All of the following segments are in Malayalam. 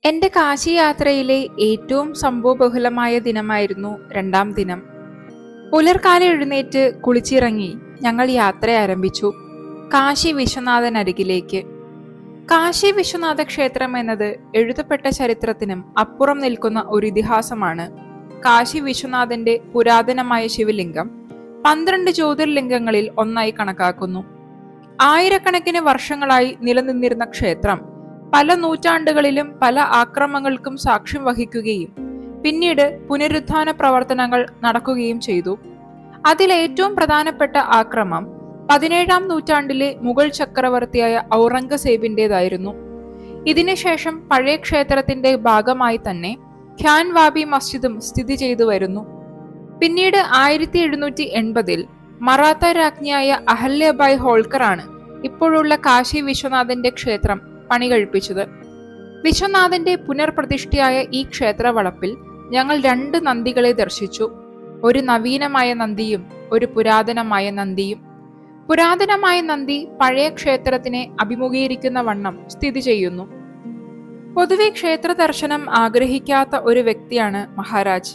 എന്റെ കാശി യാത്രയിലെ ഏറ്റവും സംഭവബഹുലമായ ദിനമായിരുന്നു രണ്ടാം ദിനം. പുലർക്കാലം എഴുന്നേറ്റ് കുളിച്ചിറങ്ങി ഞങ്ങൾ യാത്ര ആരംഭിച്ചു, കാശി വിശ്വനാഥനരികിലേക്ക്. കാശി വിശ്വനാഥ ക്ഷേത്രം എന്നത് എഴുതപ്പെട്ട ചരിത്രത്തിനും അപ്പുറം നിൽക്കുന്ന ഒരു ഇതിഹാസമാണ്. കാശി വിശ്വനാഥന്റെ പുരാതനമായ ശിവലിംഗം 12 ജ്യോതിർലിംഗങ്ങളിൽ ഒന്നായി കണക്കാക്കുന്നു. ആയിരക്കണക്കിന് വർഷങ്ങളായി നിലനിന്നിരുന്ന ക്ഷേത്രം പല നൂറ്റാണ്ടുകളിലും പല ആക്രമങ്ങൾക്കും സാക്ഷ്യം വഹിക്കുകയും പിന്നീട് പുനരുദ്ധാന പ്രവർത്തനങ്ങൾ നടക്കുകയും ചെയ്തു. അതിലേറ്റവും പ്രധാനപ്പെട്ട ആക്രമം 17-ാം നൂറ്റാണ്ടിലെ മുഗൾ ചക്രവർത്തിയായ ഔറംഗസേബിന്റേതായിരുന്നു. ഇതിനുശേഷം പഴയ ക്ഷേത്രത്തിന്റെ ഭാഗമായി തന്നെ ഖ്യാൻ വാബി മസ്ജിദും സ്ഥിതി ചെയ്തു വരുന്നു. പിന്നീട് 1780-ൽ മറാത്ത രാജ്ഞിയായ അഹല്യബായ് ഹോൾക്കറാണ് ഇപ്പോഴുള്ള കാശി വിശ്വനാഥന്റെ ക്ഷേത്രം പണി കഴിപ്പിച്ചത്. വിശ്വനാഥന്റെ പുനർപ്രതിഷ്ഠയായ ഈ ക്ഷേത്രവളപ്പിൽ ഞങ്ങൾ 2 നന്ദികളെ ദർശിച്ചു. ഒരു നവീനമായ നന്ദിയും ഒരു പുരാതനമായ നന്ദിയും. പുരാതനമായ നന്ദി പഴയ ക്ഷേത്രത്തിനെ അഭിമുഖീകരിക്കുന്ന വണ്ണം സ്ഥിതി ചെയ്യുന്നു. പൊതുവെ ക്ഷേത്ര ദർശനം ആഗ്രഹിക്കാത്ത ഒരു വ്യക്തിയാണ് മഹാരാജ്.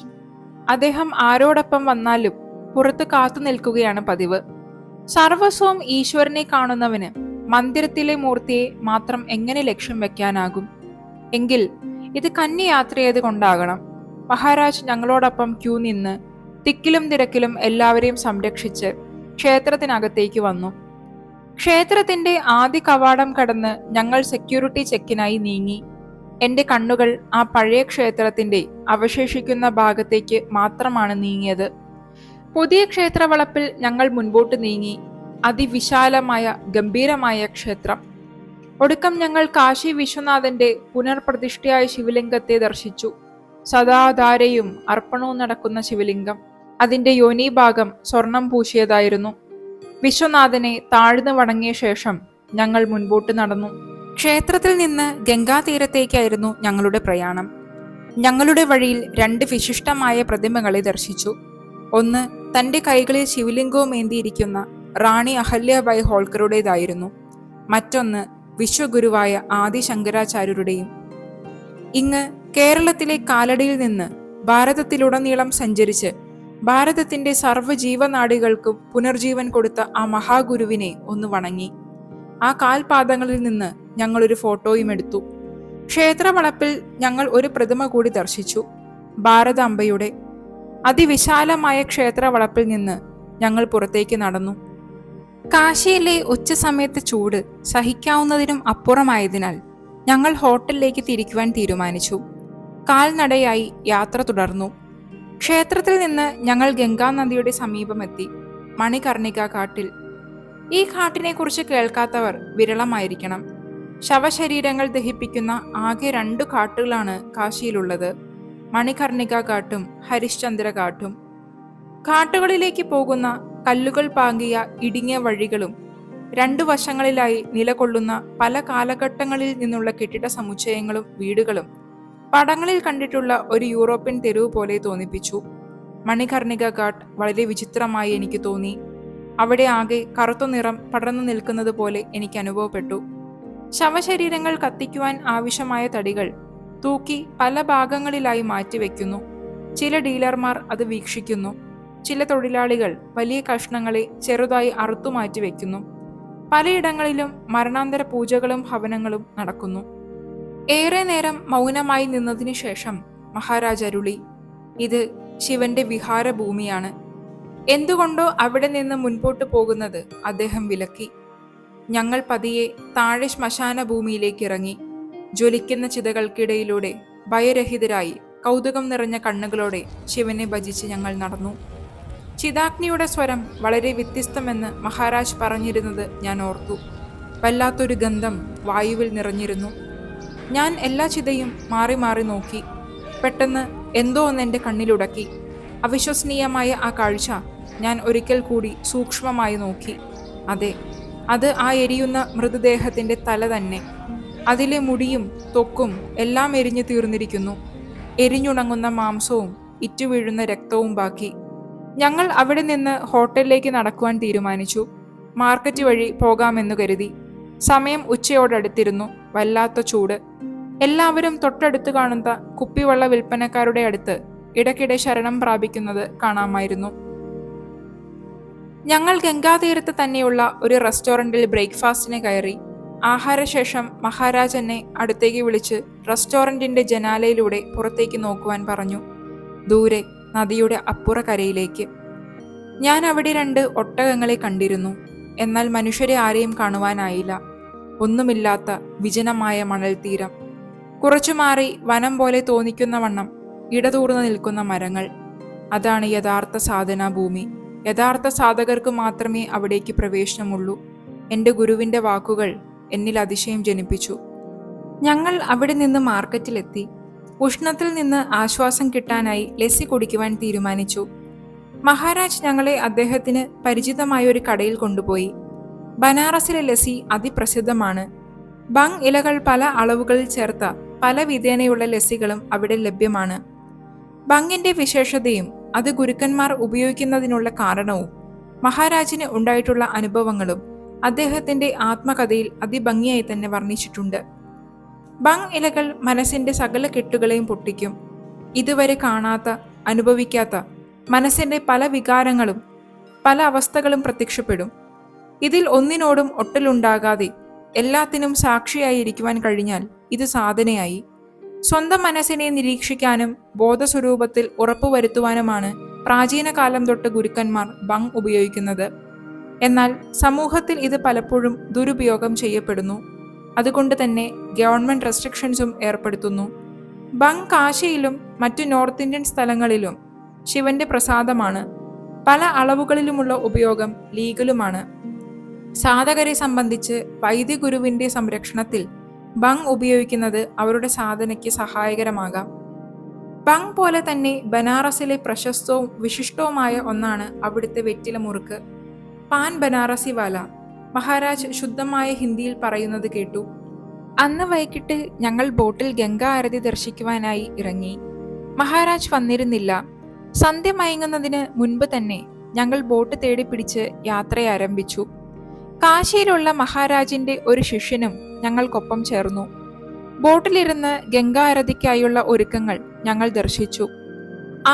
അദ്ദേഹം ആരോടൊപ്പം വന്നാലും പുറത്ത് കാത്തു നിൽക്കുകയാണ് പതിവ്. സർവസ്വം ഈശ്വരനെ കാണുന്നവന് മന്ദിരത്തിലെ മൂർത്തിയെ മാത്രം എങ്ങനെ ലക്ഷ്യം വെക്കാനാകും? എങ്കിൽ ഇത് കന്നി യാത്രയത് കൊണ്ടാകണം. മഹാരാജ് ഞങ്ങളോടൊപ്പം ക്യൂ നിന്ന് തിക്കിലും തിരക്കിലും എല്ലാവരെയും സംരക്ഷിച്ച് ക്ഷേത്രത്തിനകത്തേക്ക് വന്നു. ക്ഷേത്രത്തിന്റെ ആദ്യ കവാടം കടന്ന് ഞങ്ങൾ സെക്യൂരിറ്റി ചെക്കിനായി നീങ്ങി. എന്റെ കണ്ണുകൾ ആ പഴയ ക്ഷേത്രത്തിന്റെ അവശേഷിക്കുന്ന ഭാഗത്തേക്ക് മാത്രമാണ് നീങ്ങിയത്. പുതിയ ക്ഷേത്രവളപ്പിൽ ഞങ്ങൾ മുൻപോട്ട് നീങ്ങി. അതിവിശാലമായ ഗംഭീരമായ ക്ഷേത്രം. ഒടുക്കം ഞങ്ങൾ കാശി വിശ്വനാഥന്റെ പുനർപ്രതിഷ്ഠയായ ശിവലിംഗത്തെ ദർശിച്ചു. സദാധാരയും അർപ്പണവും നടക്കുന്ന ശിവലിംഗം. അതിന്റെ യോനിഭാഗം സ്വർണം പൂശിയതായിരുന്നു. വിശ്വനാഥനെ താഴ്ന്നു വണങ്ങിയ ശേഷം ഞങ്ങൾ മുൻപോട്ട് നടന്നു. ക്ഷേത്രത്തിൽ നിന്ന് ഗംഗാതീരത്തേക്കായിരുന്നു ഞങ്ങളുടെ പ്രയാണം. ഞങ്ങളുടെ വഴിയിൽ 2 വിശിഷ്ടമായ പ്രതിമകളെ ദർശിച്ചു. ഒന്ന് തന്റെ കൈകളിൽ ശിവലിംഗവും ഏന്തിയിരിക്കുന്ന റാണി അഹല്യബായ് ഹോൾക്കറുടേതായിരുന്നു. മറ്റൊന്ന് വിശ്വഗുരുവായ ആദി ശങ്കരാചാര്യരുടെയും. ഇങ്ങ് കേരളത്തിലെ കാലടിയിൽ നിന്ന് ഭാരതത്തിലുടനീളം സഞ്ചരിച്ച് ഭാരതത്തിന്റെ സർവ്വജീവനാഡികൾക്കും പുനർജീവൻ കൊടുത്ത ആ മഹാഗുരുവിനെ ഒന്ന് വണങ്ങി. ആ കാൽപാദങ്ങളിൽ നിന്ന് ഞങ്ങളൊരു ഫോട്ടോയും എടുത്തു. ക്ഷേത്രവളപ്പിൽ ഞങ്ങൾ ഒരു പ്രതിമ കൂടി ദർശിച്ചു, ഭാരതാംബയുടെ. അതിവിശാലമായ ക്ഷേത്രവളപ്പിൽ നിന്ന് ഞങ്ങൾ പുറത്തേക്ക് നടന്നു. കാശിയിലെ ഉച്ചസമയത്ത് ചൂട് സഹിക്കാവുന്നതിനും അപ്പുറമായതിനാൽ ഞങ്ങൾ ഹോട്ടലിലേക്ക് തിരിക്കുവാൻ തീരുമാനിച്ചു. കാൽനടയായി യാത്ര തുടർന്നു. ക്ഷേത്രത്തിൽ നിന്ന് ഞങ്ങൾ ഗംഗാനദിയുടെ സമീപമെത്തി. മണികർണിക കാട്ടിൽ. ഈ കാട്ടിനെ കുറിച്ച് കേൾക്കാത്തവർ വിരളമായിരിക്കണം. ശവശരീരങ്ങൾ ദഹിപ്പിക്കുന്ന ആകെ 2 കാട്ടുകളാണ് കാശിയിലുള്ളത്, മണികർണിക കാട്ടും ഹരിശ്ചന്ദ്ര കാട്ടും. കാട്ടുകളിലേക്ക് പോകുന്ന കല്ലുകൾ പാകിയ ഇടുങ്ങിയ വഴികളും 2 വശങ്ങളിലായി നിലകൊള്ളുന്ന പല കാലഘട്ടങ്ങളിൽ നിന്നുള്ള കെട്ടിട സമുച്ചയങ്ങളും വീടുകളും പടങ്ങളിൽ കണ്ടിട്ടുള്ള ഒരു യൂറോപ്യൻ തെരുവ് പോലെ തോന്നിപ്പിച്ചു. മണികർണിക ഘാട്ട് വളരെ വിചിത്രമായി എനിക്ക് തോന്നി. അവിടെ ആകെ കറുത്ത നിറം പടർന്നു നിൽക്കുന്നത് പോലെ എനിക്ക് അനുഭവപ്പെട്ടു. ശവശരീരങ്ങൾ കത്തിക്കുവാൻ ആവശ്യമായ തടികൾ തൂക്കി പല ഭാഗങ്ങളിലായി മാറ്റിവെക്കുന്നു. ചില ഡീലർമാർ അത് വീക്ഷിക്കുന്നു. ചില തൊഴിലാളികൾ വലിയ കഷ്ണങ്ങളെ ചെറുതായി അറുത്തുമാറ്റി വെക്കുന്നു. പലയിടങ്ങളിലും മരണാന്തര പൂജകളും ഹവനങ്ങളും നടക്കുന്നു. ഏറെ നേരം മൗനമായി നിന്നതിനു ശേഷം മഹാരാജ് അരുളി, ഇത് ശിവന്റെ വിഹാരഭൂമിയാണ്. എന്തുകൊണ്ടോ അവിടെ നിന്ന് മുൻപോട്ട് പോകുന്നത് അദ്ദേഹം വിലക്കി. ഞങ്ങൾ പതിയെ താഴെ ശ്മശാന ഭൂമിയിലേക്ക് ഇറങ്ങി. ജ്വലിക്കുന്ന ചിതകൾക്കിടയിലൂടെ ഭയരഹിതരായി കൗതുകം നിറഞ്ഞ കണ്ണുകളോടെ ശിവനെ ഭജിച്ച് ഞങ്ങൾ നടന്നു. ചിതാഗ്നിയുടെ സ്വരം വളരെ വ്യത്യസ്തമെന്ന് മഹാരാജ് പറഞ്ഞിരുന്നത് ഞാൻ ഓർത്തു. വല്ലാത്തൊരു ഗന്ധം വായുവിൽ നിറഞ്ഞിരുന്നു. ഞാൻ എല്ലാ ചിതയും മാറി മാറി നോക്കി. പെട്ടെന്ന് എന്തോ ഒന്ന് എൻ്റെ കണ്ണിലുടക്കി. അവിശ്വസനീയമായ ആ കാഴ്ച ഞാൻ ഒരിക്കൽ കൂടി സൂക്ഷ്മമായി നോക്കി. അതെ, അത് ആ എരിയുന്ന മൃതദേഹത്തിൻ്റെ തല തന്നെ. അതിലെ മുടിയും ത്വക്കും എല്ലാം എരിഞ്ഞു തീർന്നിരിക്കുന്നു. എരിഞ്ഞുണങ്ങുന്ന മാംസവും ഇറ്റുവീഴുന്ന രക്തവും ബാക്കി. ഞങ്ങൾ അവിടെ നിന്ന് ഹോട്ടലിലേക്ക് നടക്കുവാൻ തീരുമാനിച്ചു. മാർക്കറ്റ് വഴി പോകാമെന്നു കരുതി. സമയം ഉച്ചയോടടുത്തിരുന്നു. വല്ലാത്ത ചൂട്. എല്ലാവരും തൊട്ടടുത്ത് കാണുന്ന കുപ്പിവെള്ള വിൽപ്പനക്കാരുടെ അടുത്ത് ഇടയ്ക്കിടെ ശരണം പ്രാപിക്കുന്നത് കാണാമായിരുന്നു. ഞങ്ങൾ ഗംഗാതീരത്ത് തന്നെയുള്ള ഒരു റെസ്റ്റോറൻറ്റിൽ ബ്രേക്ക്ഫാസ്റ്റിന് കയറി. ആഹാരശേഷം മഹാരാജ് എന്നെ അടുത്തേക്ക് വിളിച്ച് റെസ്റ്റോറൻറ്റിന്റെ ജനാലയിലൂടെ പുറത്തേക്ക് നോക്കുവാൻ പറഞ്ഞു. ദൂരെ നദിയുടെ അപ്പുറക്കരയിലേക്ക്. ഞാൻ അവിടെ 2 ഒട്ടകങ്ങളെ കണ്ടിരുന്നു. എന്നാൽ മനുഷ്യരെ ആരെയും കാണുവാനായില്ല. ഒന്നുമില്ലാത്ത വിജനമായ മണൽ തീരം. കുറച്ചു മാറി വനം പോലെ തോന്നിക്കുന്ന വണ്ണം ഇടതൂർന്നു നിൽക്കുന്ന മരങ്ങൾ. അതാണ് യഥാർത്ഥ സാധനാ ഭൂമി. യഥാർത്ഥ സാധകർക്ക് മാത്രമേ അവിടേക്ക് പ്രവേശനമുള്ളൂ. എൻ്റെ ഗുരുവിൻ്റെ വാക്കുകൾ എന്നിൽ അതിശയം ജനിപ്പിച്ചു. ഞങ്ങൾ അവിടെ നിന്ന് മാർക്കറ്റിലെത്തി. ഉഷ്ണത്തിൽ നിന്ന് ആശ്വാസം കിട്ടാനായി ലസ്സി കുടിക്കുവാൻ തീരുമാനിച്ചു. മഹാരാജ് ഞങ്ങളെ അദ്ദേഹത്തിന് പരിചിതമായ ഒരു കടയിൽ കൊണ്ടുപോയി. ബനാറസിലെ ലസ്സി അതിപ്രസിദ്ധമാണ്. ബങ് ഇലകൾ പല അളവുകളിൽ ചേർത്ത പല വിധേനയുള്ള ലസ്സികളും അവിടെ ലഭ്യമാണ്. ബങ്ങിന്റെ വിശേഷതയും അത് ഗുരുക്കന്മാർ ഉപയോഗിക്കുന്നതിനുള്ള കാരണവും മഹാരാജിന് ഉണ്ടായിട്ടുള്ള അനുഭവങ്ങളും അദ്ദേഹത്തിന്റെ ആത്മകഥയിൽ അതിഭംഗിയായി തന്നെ വർണ്ണിച്ചിട്ടുണ്ട്. ബങ് ഇലകൾ മനസ്സിന്റെ സകല കെട്ടുകളെയും പൊട്ടിക്കും. ഇതുവരെ കാണാത്ത, അനുഭവിക്കാത്ത മനസ്സിന്റെ പല വികാരങ്ങളും പല അവസ്ഥകളും പ്രത്യക്ഷപ്പെടും. ഇതിൽ ഒന്നിനോടും ഒട്ടലുണ്ടാകാതെ എല്ലാത്തിനും സാക്ഷിയായിരിക്കുവാൻ കഴിഞ്ഞാൽ ഇത് സാധനയായി. സ്വന്തം മനസ്സിനെ നിരീക്ഷിക്കാനും ബോധസ്വരൂപത്തിൽ ഉറപ്പുവരുത്തുവാനുമാണ് പ്രാചീന കാലം തൊട്ട് ഗുരുക്കന്മാർ ബങ് ഉപയോഗിക്കുന്നത്. എന്നാൽ സമൂഹത്തിൽ ഇത് പലപ്പോഴും ദുരുപയോഗം ചെയ്യപ്പെടുന്നു. അതുകൊണ്ട് തന്നെ ഗവൺമെന്റ് റെസ്ട്രിക്ഷൻസും ഏർപ്പെടുത്തുന്നു. ബങ് കാശിയിലും മറ്റു നോർത്ത് ഇന്ത്യൻ സ്ഥലങ്ങളിലും ശിവന്റെ പ്രസാദമാണ്. പല അളവുകളിലുമുള്ള ഉപയോഗം ലീഗലുമാണ്. സാധകരെ സംബന്ധിച്ച് വൈദ്യഗുരുവിന്റെ സംരക്ഷണത്തിൽ ബങ് ഉപയോഗിക്കുന്നത് അവരുടെ സാധനയ്ക്ക് സഹായകരമാകാം. ബങ് പോലെ തന്നെ ബനാറസിലെ പ്രശസ്തവും വിശിഷ്ടവുമായ ഒന്നാണ് അവിടുത്തെ വെറ്റില മുറുക്ക്. പാൻ ബനാറസി വാല മഹാരാജ് ശുദ്ധമായ ഹിന്ദിയിൽ പറയുന്നത് കേട്ടു. അന്ന് വൈകിട്ട് ഞങ്ങൾ ബോട്ടിൽ ഗംഗാ ആരതി ദർശിക്കുവാനായി ഇറങ്ങി. മഹാരാജ് വന്നിരുന്നില്ല. സന്ധ്യ മയങ്ങുന്നതിന് മുൻപ് തന്നെ ഞങ്ങൾ ബോട്ട് തേടി പിടിച്ച് യാത്ര ആരംഭിച്ചു. കാശിയിലുള്ള മഹാരാജിന്റെ ഒരു ശിഷ്യനും ഞങ്ങൾക്കൊപ്പം ചേർന്നു. ബോട്ടിലിരുന്ന് ഗംഗാ ആരതിക്കായുള്ള ഒരുക്കങ്ങൾ ഞങ്ങൾ ദർശിച്ചു.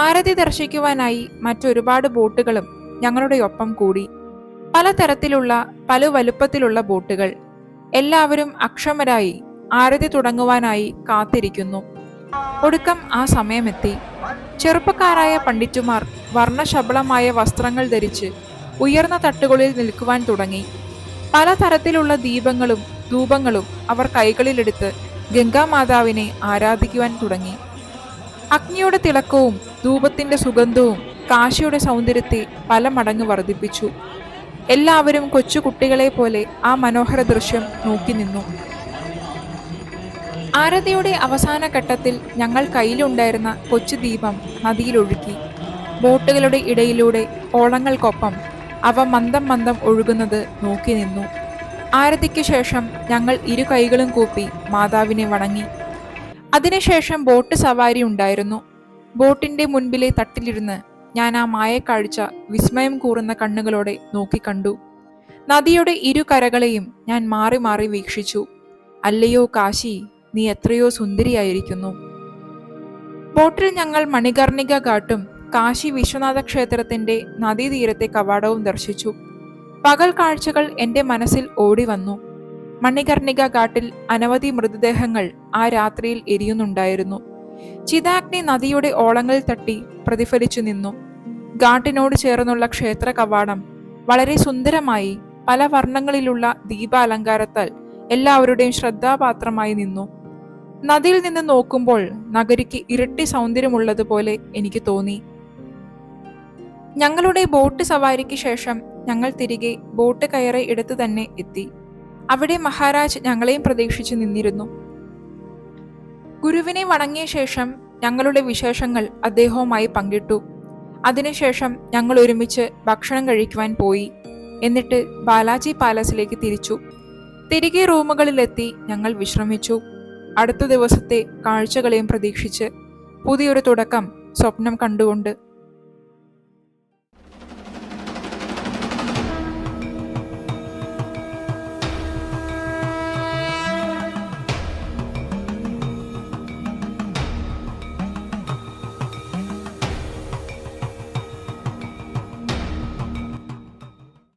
ആരതി ദർശിക്കുവാനായി മറ്റൊരുപാട് ബോട്ടുകളും ഞങ്ങളുടെ ഒപ്പം കൂടി. പലതരത്തിലുള്ള പല വലുപ്പത്തിലുള്ള ബോട്ടുകൾ. എല്ലാവരും അക്ഷമരായി ആരതി തുടങ്ങുവാനായി കാത്തിരിക്കുന്നു. ഒടുക്കം ആ സമയമെത്തി. ചെറുപ്പക്കാരായ പണ്ഡിറ്റുമാർ വർണ്ണശബളമായ വസ്ത്രങ്ങൾ ധരിച്ച് ഉയർന്ന തട്ടുകളിൽ നിൽക്കുവാൻ തുടങ്ങി. പലതരത്തിലുള്ള ദീപങ്ങളും ധൂപങ്ങളും അവർ കൈകളിലെടുത്ത് ഗംഗാമാതാവിനെ ആരാധിക്കുവാൻ തുടങ്ങി. അഗ്നിയുടെ തിളക്കവും ധൂപത്തിന്റെ സുഗന്ധവും കാശിയുടെ സൗന്ദര്യത്തെ പല മടങ്ങ് വർദ്ധിപ്പിച്ചു. എല്ലാവരും കൊച്ചുകുട്ടികളെ പോലെ ആ മനോഹര ദൃശ്യം നോക്കി നിന്നു. ആരതിയുടെ അവസാന ഘട്ടത്തിൽ ഞങ്ങൾ കയ്യിലുണ്ടായിരുന്ന കൊച്ചു ദീപം നദിയിലൊഴുക്കി. ബോട്ടുകളുടെ ഇടയിലൂടെ ഓളങ്ങൾക്കൊപ്പം അവ മന്ദം മന്ദം ഒഴുകുന്നത് നോക്കി നിന്നു. ആരതിക്ക് ശേഷം ഞങ്ങൾ 2 കൈകളും കൂപ്പി മാതാവിനെ വണങ്ങി. അതിനുശേഷം ബോട്ട് സവാരി ഉണ്ടായിരുന്നു. ബോട്ടിന്റെ മുൻപിലെ തട്ടിലിരുന്ന് ഞാൻ ആ മായക്കാഴ്ച വിസ്മയം കൂറുന്ന കണ്ണുകളോടെ നോക്കിക്കണ്ടു. നദിയുടെ 2 കരകളെയും ഞാൻ മാറി മാറി വീക്ഷിച്ചു. അല്ലയോ കാശി, നീ എത്രയോ സുന്ദരിയായിരിക്കുന്നു. ബോട്ടിൽ ഞങ്ങൾ മണികർണിക ഘാട്ടും കാശി വിശ്വനാഥ ക്ഷേത്രത്തിന്റെ നദീതീരത്തെ കവാടവും ദർശിച്ചു. പകൽ കാഴ്ചകൾ എൻ്റെ മനസ്സിൽ ഓടി വന്നു. മണികർണിക ഘാട്ടിൽ അനവധി മൃതദേഹങ്ങൾ ആ രാത്രിയിൽ എരിയുന്നുണ്ടായിരുന്നു. ചിതാഗ്നി നദിയുടെ ഓളങ്ങളിൽ തട്ടി പ്രതിഫലിച്ചു നിന്നു. ഘാട്ടിനോട് ചേർന്നുള്ള ക്ഷേത്ര കവാടം വളരെ സുന്ദരമായി പല വർണ്ണങ്ങളിലുള്ള ദീപാലങ്കാരത്താൽ എല്ലാവരുടെയും ശ്രദ്ധാപാത്രമായി നിന്നു. നദിയിൽ നിന്ന് നോക്കുമ്പോൾ നഗരിക്ക് ഇരട്ടി സൗന്ദര്യമുള്ളതുപോലെ എനിക്ക് തോന്നി. ഞങ്ങളുടെ ബോട്ട് സവാരിക്ക് ശേഷം ഞങ്ങൾ തിരികെ ബോട്ട് കയറി ഇടത്ത് തന്നെ എത്തി. അവിടെ മഹാരാജ് ഞങ്ങളെയും പ്രതീക്ഷിച്ചു നിന്നിരുന്നു. ഗുരുവിനെ വണങ്ങിയ ശേഷം ഞങ്ങളുടെ വിശേഷങ്ങൾ അദ്ദേഹവുമായി പങ്കിട്ടു. അതിനുശേഷം ഞങ്ങൾ ഒരുമിച്ച് ഭക്ഷണം കഴിക്കുവാൻ പോയി. എന്നിട്ട് ബാലാജി പാലസിലേക്ക് തിരിച്ചു. തിരികെ റൂമുകളിലെത്തി ഞങ്ങൾ വിശ്രമിച്ചു. അടുത്ത ദിവസത്തെ കാഴ്ചകളെയും പ്രതീക്ഷിച്ച് പുതിയൊരു തുടക്കം സ്വപ്നം കണ്ടുകൊണ്ട്